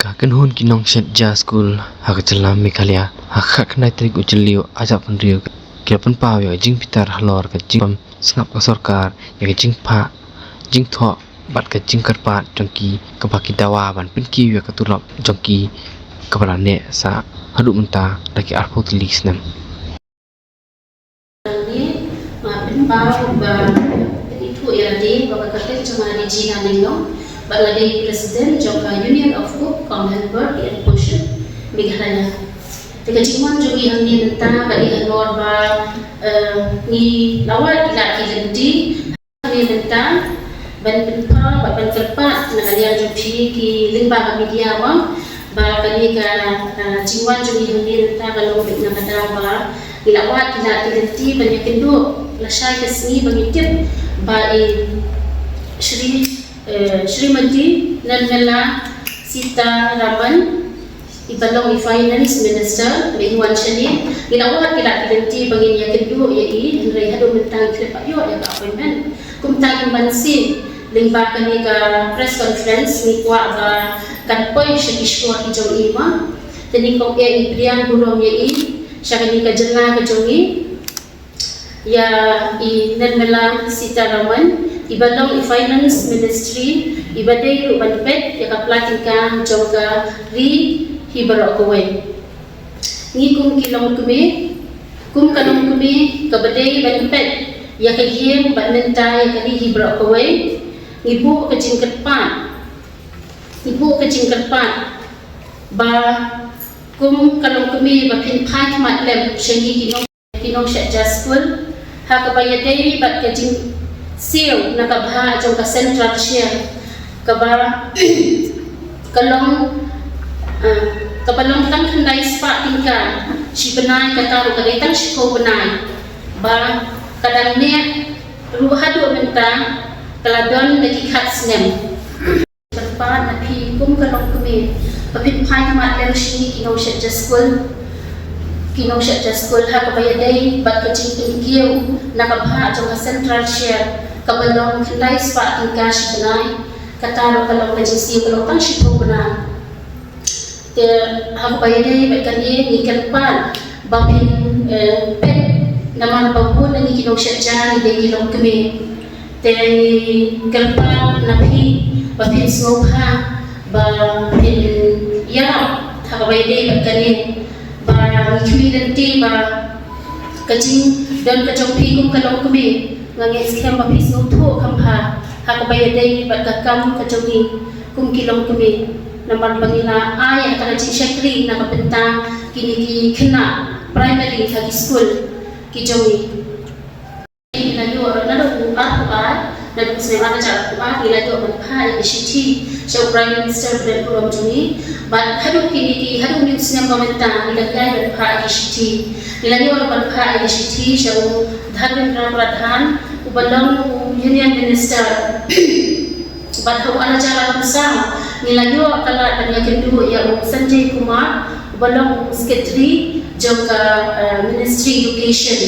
Kakenhun kinong Shetja School hakacelam Mekalia hakaknai trik uceliu ajak penriu kiapan pau ya jing pitar halor ka jing pam snap ka sarkar ya jing pa jing tho bat ka jing karpat jongki kapaki dawa ban pinki ya katulap jongki kapala ne sa hadu menta laki arpo tulis nam ni pau ba itu ya di bapa kata cuma di China nino baladi president jongka Union of Cook Commonwealth and Ocean Meghalaya Teka cuma jogi ang ni nenta kali halor ba ni lawat ila kilanti ni nenta ban pinpa ba ban kerpat na kalian jogi ki limba media ba kali ka cuma jogi ang ni nenta kalau na kada ba ilawat ila kilanti banyak kendo lasai kesni bangitip ba Srimati Nirmala Sitharaman Ibalong Finance Minister Iwan Shani ilawat ila kilanti bangin ya kedua yai Henry hadu mentang klepak yo ya appointment kumtang bansin limba kani ka press conference ni kwa ba kanpoy shakishwa kijong ima tani ko ya ibriang burong yai shakani ka jena ka jongi ya Nirmala Sitharaman Ibalong Finance Ministry ibadai ruban pet ya kaplatin ka jongka ri hibaro kowe ni kum kilong kum kanong kumi kabadai ban pet ya kagiem ban mentai ya kali hibaro kowe ibu kecingkat ba kum kanong kumi ba pinpai matlem shengi kinong Shetja School ha kabayadai bat kajing siu nakabha jong ka central share kaba kalong kabalong tang khandai spa tingka si benai kataru kadetang si ko benai ba kadang ne ruhadu menta kaladon lagi khat snem perpa na pi kum kalong kumi papit phai ma lem shi kinong Shetja School ha kabayadai bat kacing tingkiu nakabha jong ka central share kabalong khandai spa tingka si benai kataro kalong kajisi kalong tang si ko benai te aku bayar berkali ni kelpan bapin pet naman pagpun ni kinong Shetja ni kilong kami te kelpan napi bapin smoha bapin ya aku bayar berkali ba community ba kajing dan kajongpi kum kalong kami ngangi sekian bapin smoto kamha aku bayar berkakam kajongi kum kilong kami naman pangila ay ang kanajing syakri na kapenta kini kena primary high school kijongi ilayo nalo buat dan kusema cara buat ilayo magpahal isiti siya prime minister dan pulang jongi but hadu kini hadu news na komenta ilayo magpahal isiti ilayo magpahal isiti siya dharmendra pradhan ubalong union minister but how ana cara bersama nilayo kala dan yang kedua ya Sanjay Kumar balong secretary jongka ministry education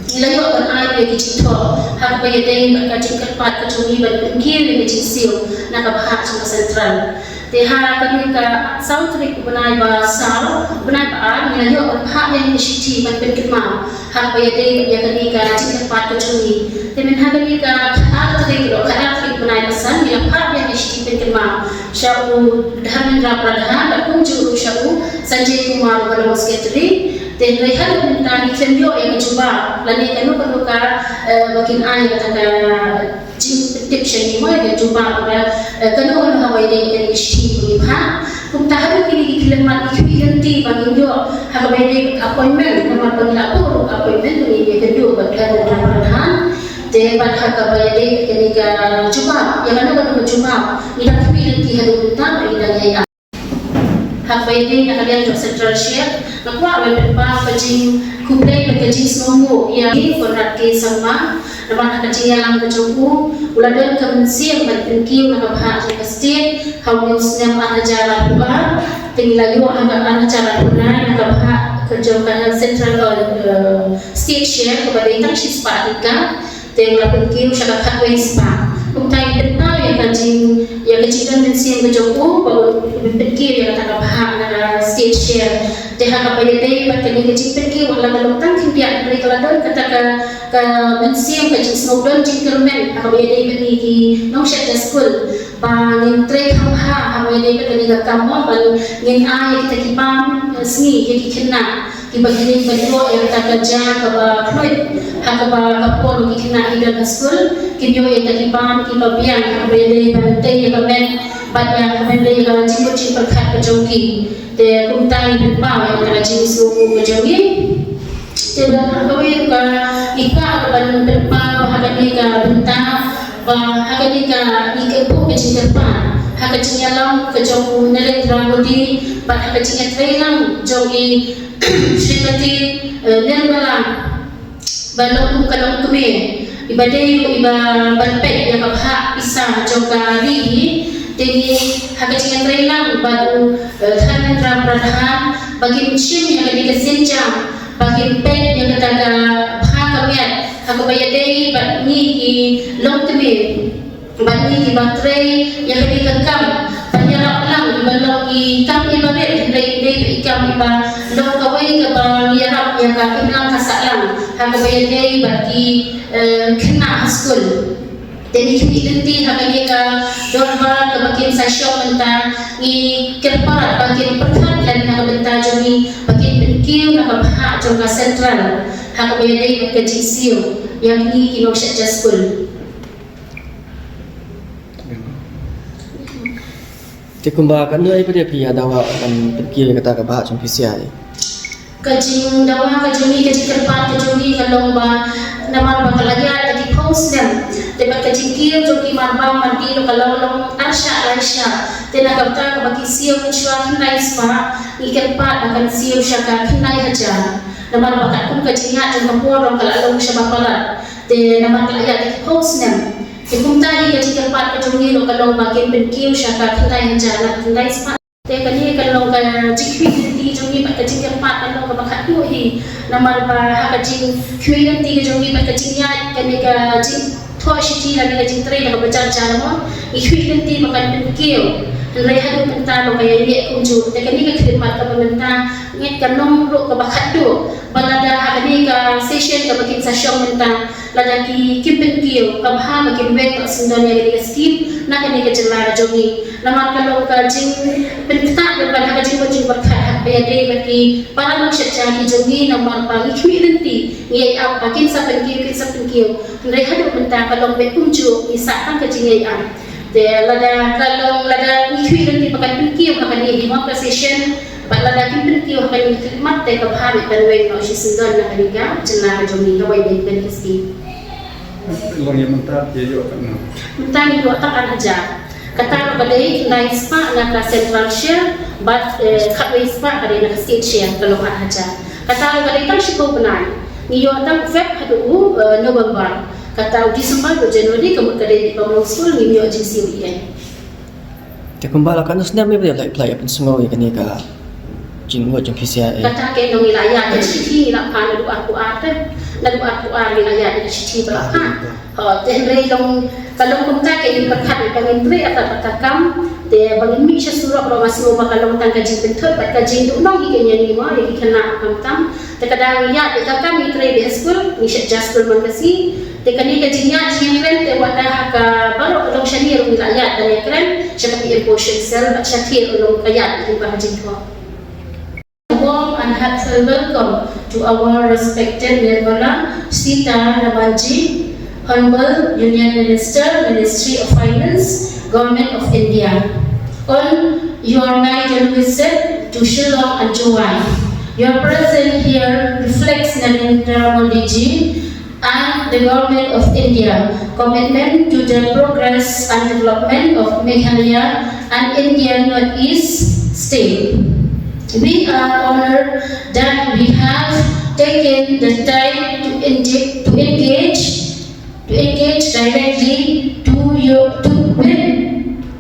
nilayo kan ai ya gito hak bayadai berkacing kerpat kacungi ban pengkir ni jisiu nakabah sa central teha kami ka south rik benai ba sao benai ba nilayo kan hak yang city ban pengkirma hak bayadai ya kami ka kerpat kacungi temen hak kami ka hak rik lo hak benai pesan yang hak yang city pengkirma Syau Dharmendra Pradhan dan kunjung Syau Sanjay Kumar balong secretary dan rehat tentang kembio yang cuba lani kanu ka bakin ai kata jing tip shani mo yang cuba kanu on hawai dei ishi ha kum taharu kini kilemat kilanti bangyo hawai dei appointment nama pangla puru appointment ni dia kedua Dharmendra Pradhan de badha ka bayade kini ka cuba yang mana cuba ila kilanti hadu tentang ila ya hak bayade na kalian jok central share nakwa beberapa kajing kuplay na kajing snowmo yang konrat ke sama naman kajing yang kajungku uladan kemensiang mantinkiu nakabha ke state hawin snem anajara buka tinglayo hanggang anajara punai nakabha kajungkan central state share kepada itang sispa ika tengla penkiu syaka katway spa kajing ya kecilan mensiam ke Joko pergi ya kata bahak na state share teh hak apa yai pat kani kecing pergi wala galotang kimpiak mereka ladon kata ke mensiam kajing snowdon jingkermen hak apa yai bani ki nong shat school bangin trek ha apa yai kani ga kamu ban ngin ai kita kipam sni jadi kena dibagi bentuk yang tak kerja kaba fluid kaba kapol kena hidup school kibyo yang tak kipam kiba biang kaba yai bantai yang men banyak kembali yang cincin perkat kejogi de kumtai berpa yang kerajin suku kejogi tidak kawin ka ika ban berpa bahagani ka benta bahagani ka ikepu kecinterpan hakacinya lam kejong Narendra Modi pada hakacinya trailang jogi Srimati Nirmala balong kalong tume ibadai iba banpek yang kabha isa joga rihi jadi hakacinya trailang baru Narendra Pradhan bagi musim yang kami kesenjam bagi pek yang kata bhakamiat hakabayadai bakni ki long tume bani di baterai yang lebih kekam penyerap lang balong ikan ibarat dari ikan iba long kawai ke penyerap yang kaki lang kasak lang hak bayar bagi kena school jadi identiti hak mereka dorba ke bagian sasio mentang i kerpat bagian perkat dan hak mentang jami bagian berkiu hak hak jangka sentral hak bayar ke jisio yang ini kino syaja school. Kumbakan tu apa dia pihak dawa akan pergi kata ke bahak jumpa siapa? Kajing dawa kajing kerpat kajing kalau nama bakalaya tadi post them. Tapi kajing kiri jogi marbang mandi kalau long arsha tenaga kata bagi siu mencuat kenai spa ikerpat akan siu syaka kenai hajar. Nama bakat pun kajingnya jangan borong kalau long syabapalat. Te nama bakalaya tadi post them. Hukum tadi ketika empat kejungi lo kalau makin berkiu syakar kita yang jalan kita ispat. Tekani kalau kalau jikwi di jungi pada ketika empat kalau kebakat tu hi nama apa kejing kui nanti kejungi pada kejingnya ketika jik thoi shiti lagi kejing teri kalau berjalan jalan ikui nanti makan berkiu. Rehat mentah lo kaya lihat kunjung. Tekani kekhidmat kepemerintah nget kanong lo kebakat tu. Balada hakani ka session ka bakin session mentah lagi kipen kiyo kabha makin wek tak sendon yang di skip nak ni kejelar jogi nama kalau kajing pentak depan kajing kajing berkat apa yang bagi para manusia ki jogi nama bagi community ngai apa kin sa penkiyo rehat mentah kalau wek kunju isatan kajing ngai de lada community pakai penkiyo hakani di mana session Balada kimpin kiyo hakani khidmat te kabha berwek no sendon nak ni ka jelar jogi hawai de ben skip Long yang mentah dia juga kan. Mentah ni dua tak aja. Kata badai na ispa na ka central share, but katwe ispa kari na state share kalau aja. Kata badai tak syukur benar. Ni yo tak Feb hadu November. Kata Disember do Januari kamu kadai di pamong school ni yo jinsi UN. Te kumbala kan usna me dia apply apa semua ya kini ka jingwa jumpa siapa? Kata ke no wilayah jadi sini nak kan du aku ada. Lalu aku wilayah di sini berapa? Tenrei long kalau kita ke berkat pengintri atau berkam, dia bagi mix surah kalau masih mau kalau tangga jin bentuk, berkat jin tu nong hikenya ni mah, yang kena kamtam. Terkadang ya, berkam intri di school, ni just school mengasi. Tekani kajinya jiran te wadah ka baru long syanir wilayah dan ekran, seperti emotion cell, syatir long kaya di bahajin tu. Warm and heartfelt welcome to our respected Nirmala Sita Ramanji, Honorable Union Minister, Ministry of Finance, Government of India. On your maiden visit to Shillong and Juwan, your presence here reflects Narendra Modi ji and the Government of India commitment to the progress and development of Meghalaya and Indian Northeast state. We are honored that we have taken the time to engage directly with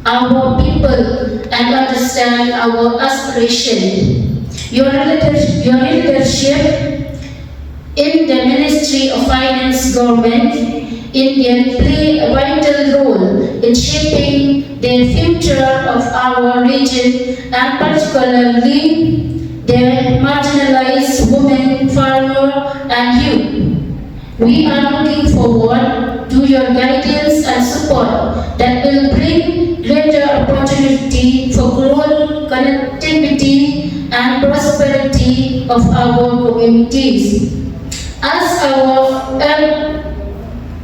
our people and understand our aspiration. Your leadership in the Ministry of Finance Government India play a vital role in shaping the future of our region and particularly the marginalized women, farmer and youth. We are looking forward to your guidance and support that will bring greater opportunity for growth, connectivity and prosperity of our communities. As our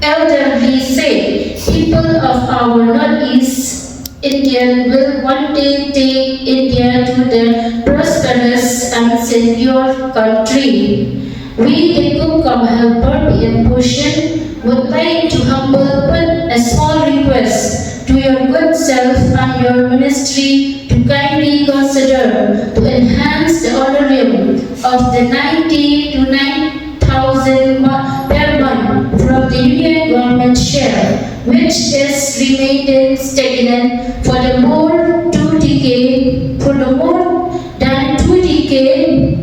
elderly say, people of our Northeast Indian will one day take India to the prosperous and secure country. We, the Kumkum Helper PM Bhushan, would like to humble put a small request to your good self and your ministry to kindly consider to enhance the honorarium of the 90 to 9,000 per month from the Union government share, which is remaining stagnant for the more than 2 decades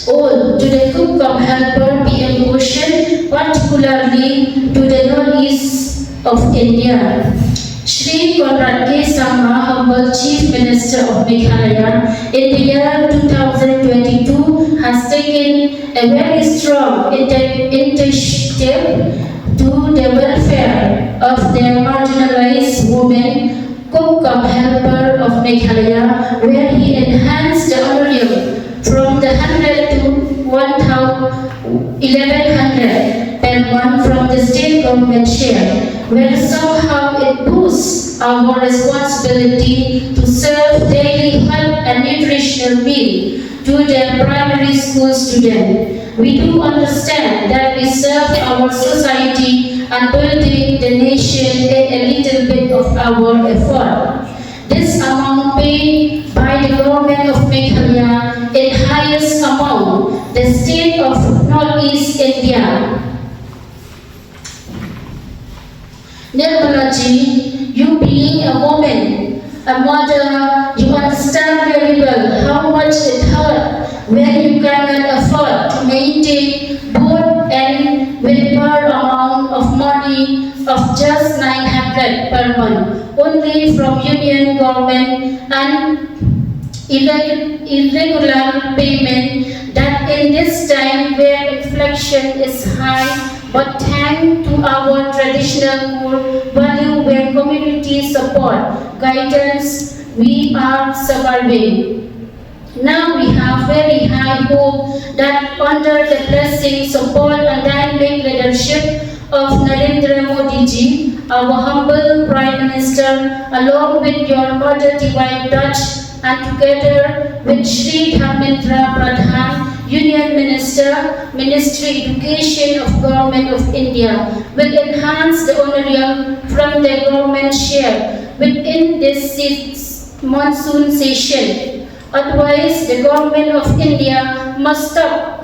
all to the Kumkum Helper PM Bhushan, particularly to the northeast of India. Shri Conrad K. Sangma, humble Chief Minister of Meghalaya, in the year 2022 has taken a very strong initiative to the welfare of the marginalized women, Kumkum Helper of Meghalaya, where he enhanced the honorarium from the 100 to 1,100 per month from the state government share, where somehow it boosts our responsibility to serve daily health and nutritional meal to the primary school student. We do understand that we serve our society and building the nation in a little bit of our effort. This amount paid by the government of Meghalaya in highest amount, the state of Northeast India. Nirmala ji, you being a woman, a mother, you understand very well how much it hurt when you cannot afford to maintain both and with per amount of money of just 900 per month, only from union government and irregular payment that in this time where inflation is high, but thanks to our traditional core value where community support, guidance, we are surviving. Now we have very high hope that under the blessing, support and dynamic leadership of Narendra Modi ji, our humble Prime Minister, along with your Mother Divine Touch and together with Shri Dharmendra Pradhan, Union Minister, Ministry Education of Government of India, will enhance the honorarium from the government share within this monsoon session. Otherwise, the government of India must stop